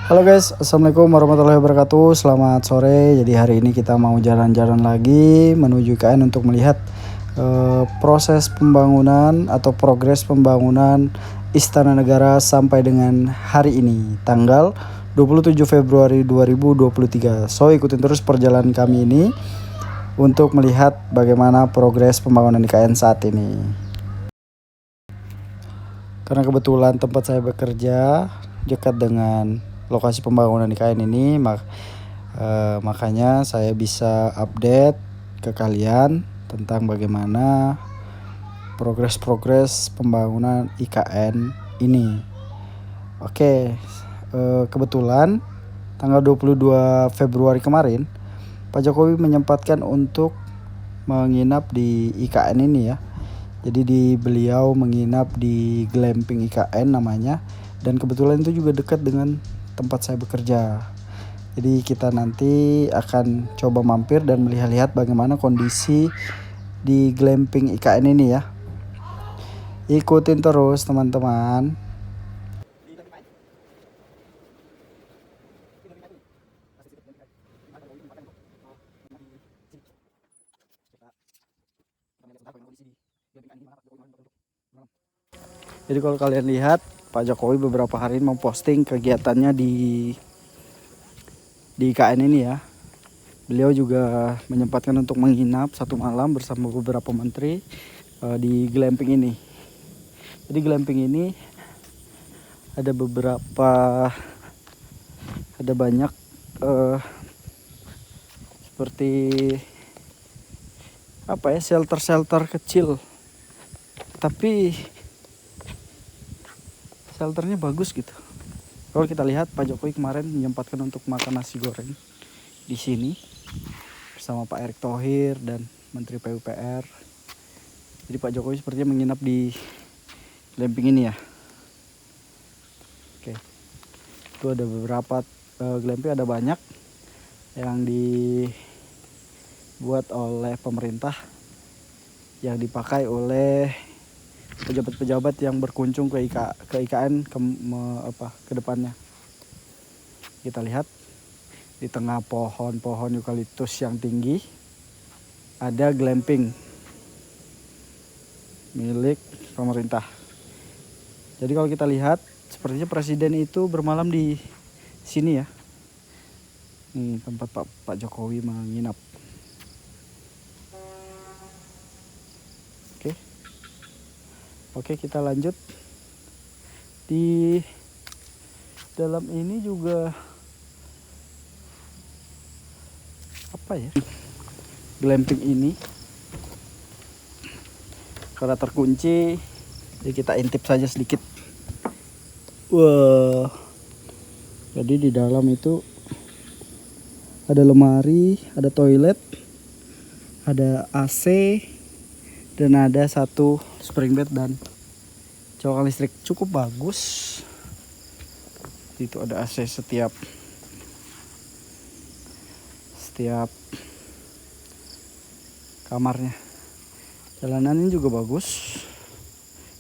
Halo guys, assalamualaikum warahmatullahi wabarakatuh. Selamat sore. Jadi hari ini kita mau jalan-jalan lagi menuju IKN untuk melihat proses pembangunan atau progres pembangunan Istana Negara sampai dengan hari ini, tanggal 27 Februari 2023. So ikutin terus perjalanan kami ini untuk melihat bagaimana progres pembangunan IKN saat ini. Karena kebetulan tempat saya bekerja dekat dengan lokasi pembangunan IKN ini, makanya saya bisa update ke kalian tentang bagaimana progres pembangunan IKN ini. Oke, kebetulan tanggal 22 Februari kemarin Pak Jokowi menyempatkan untuk menginap di IKN ini ya. Jadi beliau menginap di glamping IKN namanya, dan kebetulan itu juga dekat dengan tempat saya bekerja. Jadi kita nanti akan coba mampir dan melihat-lihat bagaimana kondisi di glamping IKN ini ya. Ikutin terus teman-teman. Jadi kalau kalian lihat, Pak Jokowi beberapa hari ini memposting kegiatannya di IKN ini ya. Beliau juga menyempatkan untuk menginap satu malam bersama beberapa menteri di glamping ini. Jadi glamping ini ada banyak seperti shelter kecil, tapi shelternya bagus gitu. Kalau kita lihat, Pak Jokowi kemarin menyempatkan untuk makan nasi goreng di sini bersama Pak Erick Thohir dan Menteri PUPR. Jadi Pak Jokowi sepertinya menginap di glamping ini ya. Oke, itu ada beberapa glamping, ada banyak yang dibuat oleh pemerintah, yang dipakai oleh pejabat-pejabat yang berkunjung ke IKN ke depannya. Kita lihat di tengah pohon-pohon eukaliptus yang tinggi ada glamping milik pemerintah. Jadi kalau kita lihat, sepertinya presiden itu bermalam di sini ya. Ini tempat Pak Jokowi menginap. Oke, kita lanjut. Di dalam ini juga glamping ini karena terkunci, jadi kita intip saja sedikit. Wah, jadi di dalam itu ada lemari, ada toilet, ada AC, dan ada satu spring bed dan colokan listrik cukup bagus. Itu ada AC setiap kamarnya. Jalanannya juga bagus,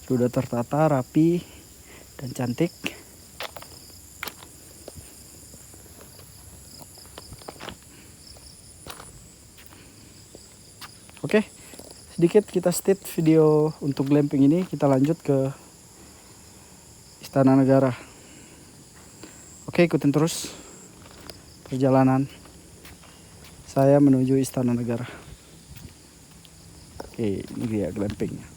sudah tertata rapi dan cantik. Oke, sedikit kita state video untuk glamping ini. Kita lanjut ke Istana Negara. Oke, ikutin terus perjalanan saya menuju Istana Negara. Oke, ini dia glampingnya.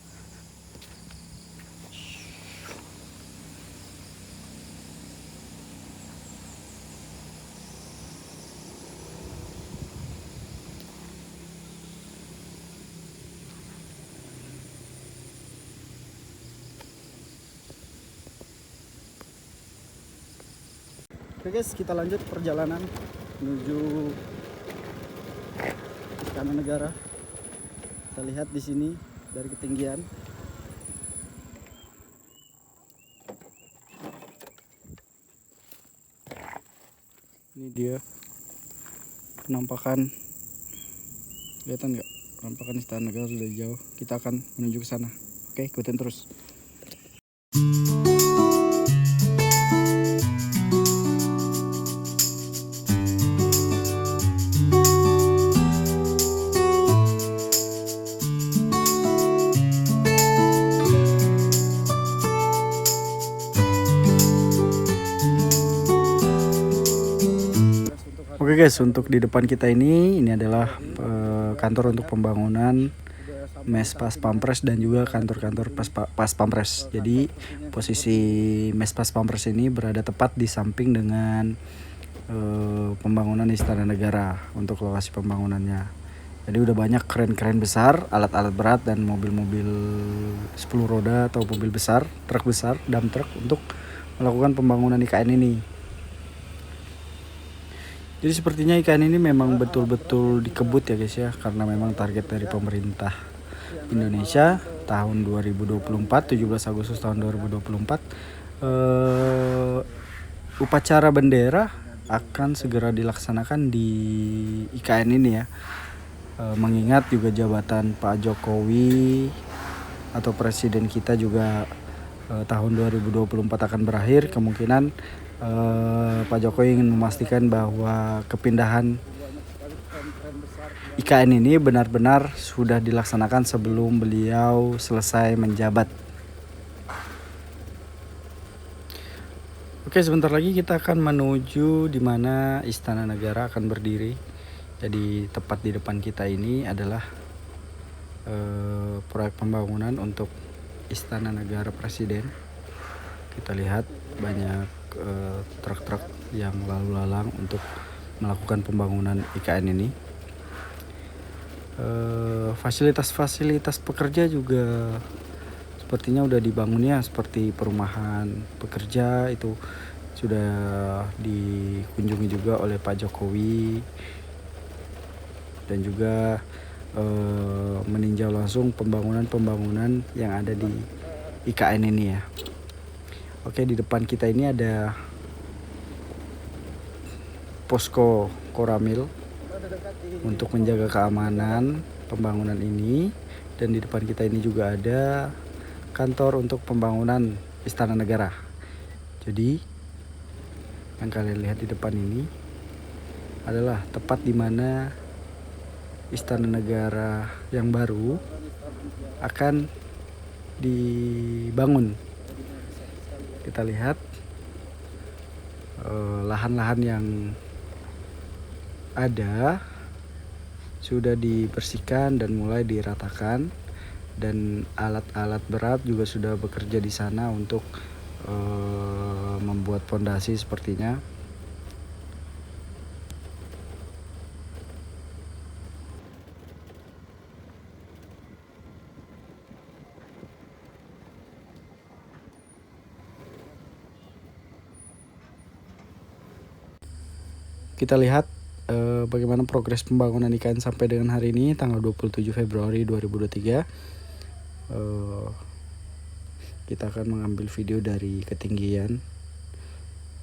Oke guys, kita lanjut perjalanan menuju Istana Negara. Kita lihat di sini dari ketinggian. Ini dia penampakan, kelihatan nggak? Penampakan Istana Negara dari jauh. Kita akan menuju ke sana. Oke, ikutin terus. Oke guys, untuk di depan kita ini adalah kantor untuk pembangunan Mes Pas Pampres dan juga kantor-kantor Pas Pampres. Jadi posisi Mes Pas Pampres ini berada tepat di samping dengan pembangunan Istana Negara untuk lokasi pembangunannya. Jadi udah banyak keren-keren besar, alat-alat berat dan mobil-mobil 10 roda atau mobil besar, truk besar, dump truck untuk melakukan pembangunan IKN ini. Jadi sepertinya IKN ini memang betul-betul dikebut ya guys ya, karena memang target dari pemerintah Indonesia tahun 2024, 17 Agustus tahun 2024, upacara bendera akan segera dilaksanakan di IKN ini ya. Mengingat juga jabatan Pak Jokowi atau presiden kita juga tahun 2024 akan berakhir, kemungkinan Pak Jokowi ingin memastikan bahwa kepindahan IKN ini benar-benar sudah dilaksanakan sebelum beliau selesai menjabat. Oke, sebentar lagi kita akan menuju di mana Istana Negara akan berdiri. Jadi tepat di depan kita ini adalah proyek pembangunan untuk Istana Negara Presiden. Kita lihat banyak truk-truk yang lalu lalang untuk melakukan pembangunan IKN ini. Fasilitas-fasilitas pekerja juga sepertinya udah dibangun ya, seperti perumahan pekerja itu sudah dikunjungi juga oleh Pak Jokowi dan juga meninjau langsung pembangunan yang ada di IKN ini ya. Oke, di depan kita ini ada posko Koramil untuk menjaga keamanan pembangunan ini, dan di depan kita ini juga ada kantor untuk pembangunan Istana Negara. Jadi yang kalian lihat di depan ini adalah tepat di mana Istana Negara yang baru akan dibangun. Kita lihat lahan-lahan yang ada sudah dibersihkan dan mulai diratakan, dan alat-alat berat juga sudah bekerja di sana untuk membuat fondasi sepertinya. Kita lihat bagaimana progres pembangunan IKN sampai dengan hari ini tanggal 27 Februari 2023. Kita akan mengambil video dari ketinggian.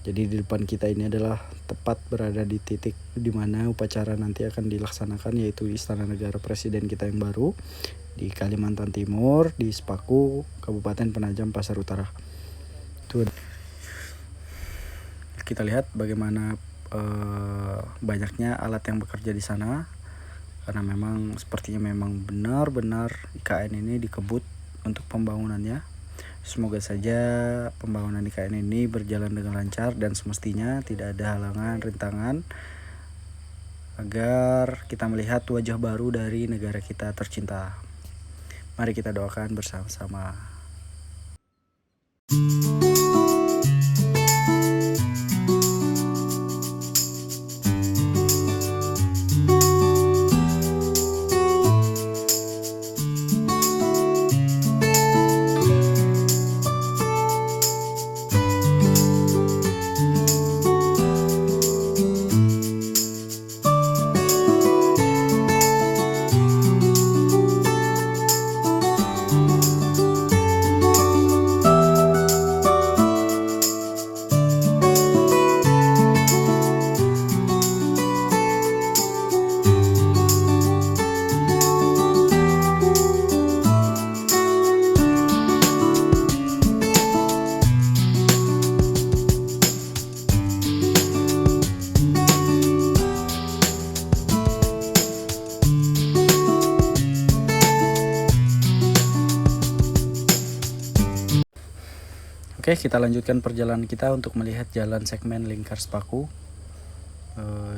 Jadi di depan kita ini adalah tepat berada di titik di mana upacara nanti akan dilaksanakan, yaitu Istana Negara Presiden kita yang baru di Kalimantan Timur, di Sepaku, Kabupaten Penajam Pasar Utara. Tuh. Kita lihat bagaimana banyaknya alat yang bekerja di sana, karena memang sepertinya memang benar-benar IKN ini dikebut untuk pembangunannya. Semoga saja pembangunan IKN ini berjalan dengan lancar dan semestinya tidak ada halangan, rintangan, agar kita melihat wajah baru dari negara kita tercinta. Mari kita doakan bersama-sama. Oke, kita lanjutkan perjalanan kita untuk melihat jalan segmen lingkar Sepaku.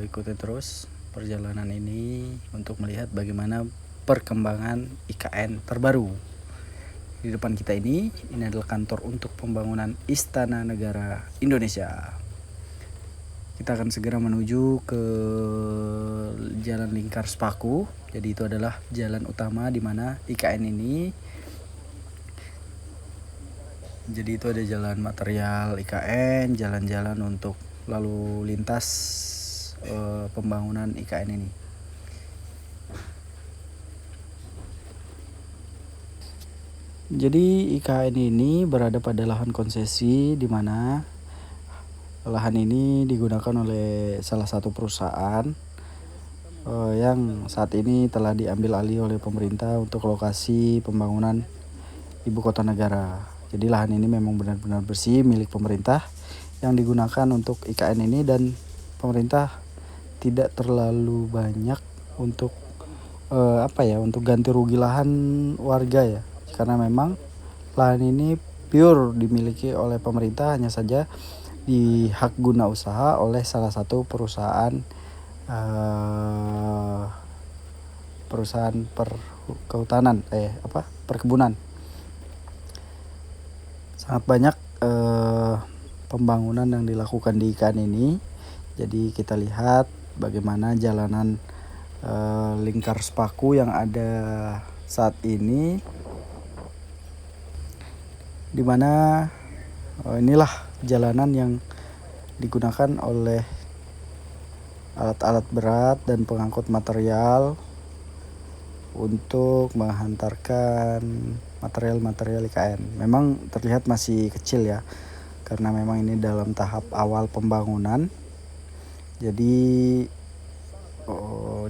ikuti terus perjalanan ini untuk melihat bagaimana perkembangan IKN terbaru. Di depan kita ini adalah kantor untuk pembangunan Istana Negara Indonesia. Kita akan segera menuju ke Jalan Lingkar Sepaku. Jadi itu adalah jalan utama di mana IKN ini. Jadi itu ada jalan material IKN, jalan-jalan untuk lalu lintas pembangunan IKN ini. Jadi IKN ini berada pada lahan konsesi di mana lahan ini digunakan oleh salah satu perusahaan yang saat ini telah diambil alih oleh pemerintah untuk lokasi pembangunan ibu kota negara. Jadi lahan ini memang benar-benar bersih milik pemerintah yang digunakan untuk IKN ini, dan pemerintah tidak terlalu banyak untuk untuk ganti rugi lahan warga ya, karena memang lahan ini pure dimiliki oleh pemerintah, hanya saja di hak guna usaha oleh salah satu perusahaan perkebunan. Sangat banyak pembangunan yang dilakukan di IKN ini. Jadi kita lihat bagaimana jalanan Lingkar Sepaku yang ada saat ini, dimana inilah jalanan yang digunakan oleh alat-alat berat dan pengangkut material untuk menghantarkan material-material IKN. Memang terlihat masih kecil ya, karena memang ini dalam tahap awal pembangunan. Jadi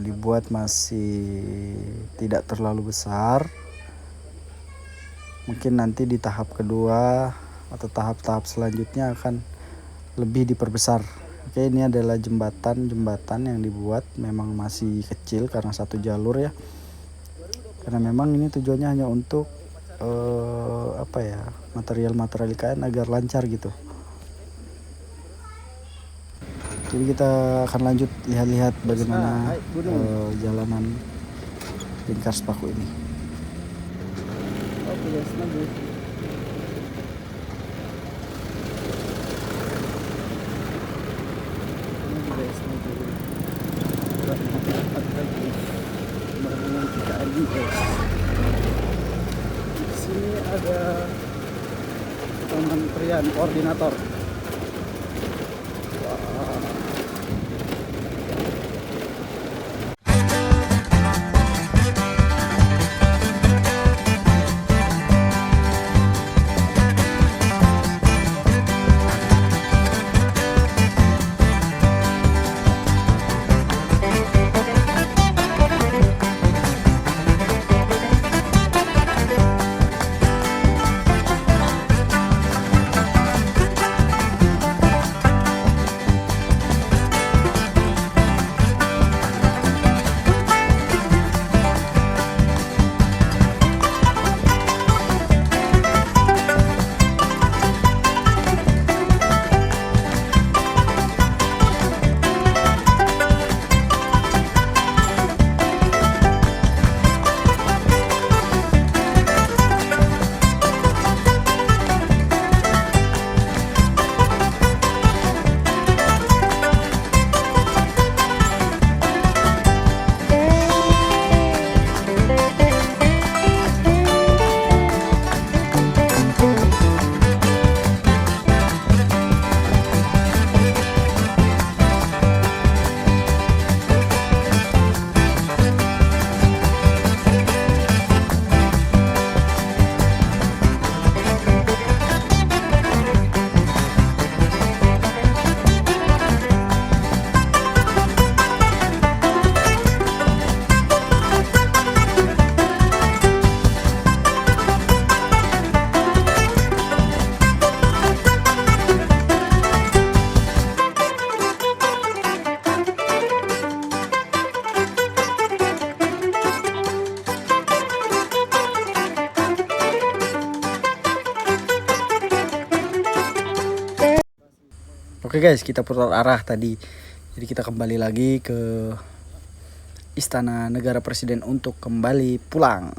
dibuat masih tidak terlalu besar. Mungkin nanti di tahap kedua atau tahap-tahap selanjutnya akan lebih diperbesar. Oke, ini adalah jembatan yang dibuat, memang masih kecil karena satu jalur ya. Karena memang ini tujuannya hanya untuk material-material IKN agar lancar gitu. Jadi kita akan lanjut lihat-lihat bagaimana jalanan Lingkar Sepaku ini. Oke guys, lanjut. Di sini ada Kementerian Koordinator. Oke guys, kita putar arah tadi. Jadi kita kembali lagi ke Istana Negara Presiden untuk kembali pulang.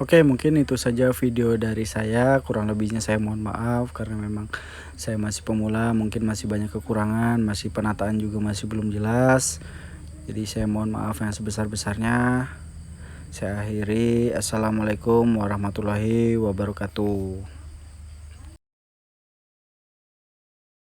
Oke, mungkin itu saja video dari saya. Kurang lebihnya saya mohon maaf karena memang saya masih pemula, mungkin masih banyak kekurangan, masih penataan juga masih belum jelas. Jadi saya mohon maaf yang sebesar-besarnya. Saya akhiri. Assalamualaikum warahmatullahi wabarakatuh.